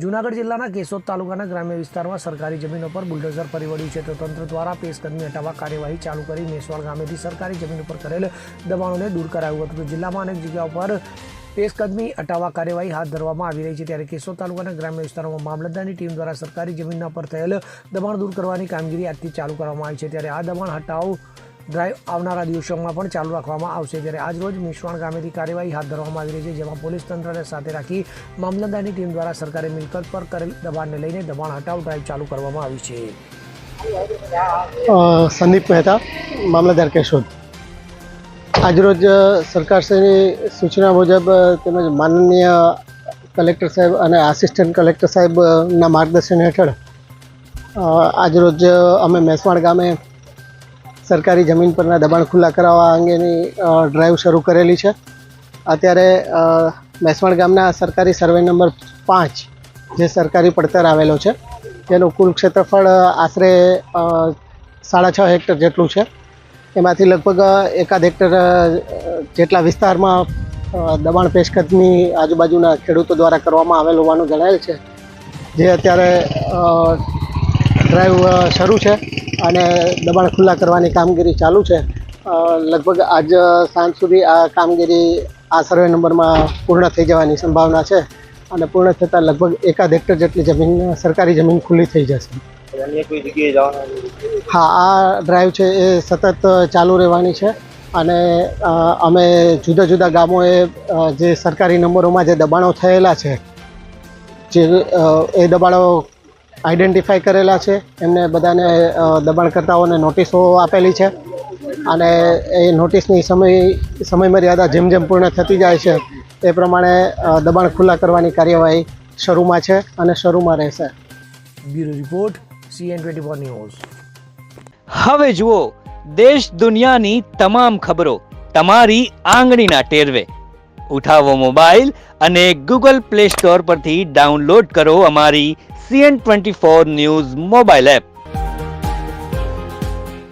જૂનાગઢ જિલ્લાના કેશોદ તાલુકાના ગ્રામ્ય વિસ્તારમાં સરકારી જમીનો પર બુલડોઝર ફરી વળ્યું છે તો તંત્ર દ્વારા પેશકદમી હટાવવા કાર્યવાહી ચાલુ કરી મેસવાડ ગામેથી સરકારી જમીન પર કરેલ દબાણોને દૂર કરાયું હતું. તો જિલ્લામાં અનેક જગ્યાઓ પર પેશકદમી હટાવવા કાર્યવાહી હાથ ધરવામાં આવી રહી છે. ત્યારે કેશોદ તાલુકાના ગ્રામ્ય વિસ્તારોમાં મામલતદારની ટીમ દ્વારા સરકારી જમીનના પર થયેલ દબાણ દૂર કરવાની કામગીરી આજથી ચાલુ કરવામાં આવી છે. ત્યારે આ દબાણ હટાવ ડ્રાઈવ આવનારા દિવસોમાં પણ ચાલુ રાખવામાં આવશે. ત્યારે આજ રોજ મેસવાડ ગામેથી કાર્યવાહી હાથ ધરવામાં આવી રહી છે, જેમાં પોલીસ તંત્રને સાથે રાખી મામલતદારની ટીમ દ્વારા સરકારી મિલકત પર કરેલ દબાણને લઈને દબાણ હટાવ ડ્રાઈવ ચાલુ કરવામાં આવી છે. સંદીપ મહેતા, મામલતદાર કેશોદ. આજરોજ સરકારશ્રીની સૂચના મુજબ તેમજ માનનીય કલેક્ટર સાહેબ અને આસિસ્ટન્ટ કલેક્ટર સાહેબના માર્ગદર્શન હેઠળ આજરોજ અમે મેસવાડ ગામે સરકારી જમીન પરના દબાણ ખુલ્લા કરાવવા અંગેની ડ્રાઈવ શરૂ કરેલી છે. અત્યારે મેસવાડ ગામના સરકારી સર્વે નંબર 5 જે સરકારી પડતર આવેલો છે તેનું કુલ ક્ષેત્રફળ આશરે 6.5 હેક્ટર જેટલું છે. એમાંથી લગભગ 1 હેક્ટર જેટલા વિસ્તારમાં દબાણ પેશકદમી આજુબાજુના ખેડૂતો દ્વારા કરવામાં આવેલ હોવાનું જણાયેલ છે, જે અત્યારે ડ્રાઈવ શરૂ છે અને દબાણ ખુલ્લા કરવાની કામગીરી ચાલુ છે. લગભગ આજ સાંજ સુધી આ કામગીરી આ સર્વે નંબરમાં પૂર્ણ થઈ જવાની સંભાવના છે અને પૂર્ણ થતાં લગભગ 1 હેક્ટર જેટલી જમીન સરકારી જમીન ખુલ્લી થઈ જશે. હા, આ ડ્રાઈવ છે એ સતત ચાલુ રહેવાની છે અને અમે જુદા જુદા ગામોએ જે સરકારી નંબરોમાં જે દબાણો થયેલા છે જે એ દબાણો આઈડેન્ટિફાઈ કરેલા છે, એમને બધાને દબાણકર્તાઓને નોટિસો આપેલી છે અને એ નોટિસની સમય મર્યાદા જેમ જેમ પૂર્ણ થતી જાય છે એ પ્રમાણે દબાણ ખુલ્લા કરવાની કાર્યવાહી શરૂમાં છે અને શરૂમાં રહેશે. Bureau report CN24 news. હવે જુઓ દેશ દુનિયાની તમામ ખબરો તમારી આંગળીના ટેરવે. ઉઠાવો મોબાઈલ અને Google Play Store પરથી ડાઉનલોડ કરો અમારી CN24 ન્યૂઝ મોબાઈલ એપ.